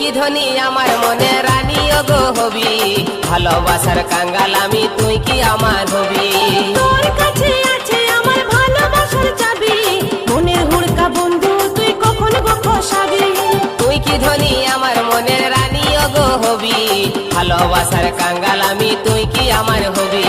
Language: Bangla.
কি ধনী আমার মনে রানী ওগো হবি, ভালোবাসার কাঙ্গাল আমি তুই কি আমার হবি। তোর কাছে আছে আমার ভালোবাসার চাবি, মনের হুড়কা বন্ধু তুই কখন গো খসাবি। তুই কি ধনী আমার মনের রানী ওগো হবি, ভালোবাসার কাঙ্গাল আমি তুই কি আমার হবি।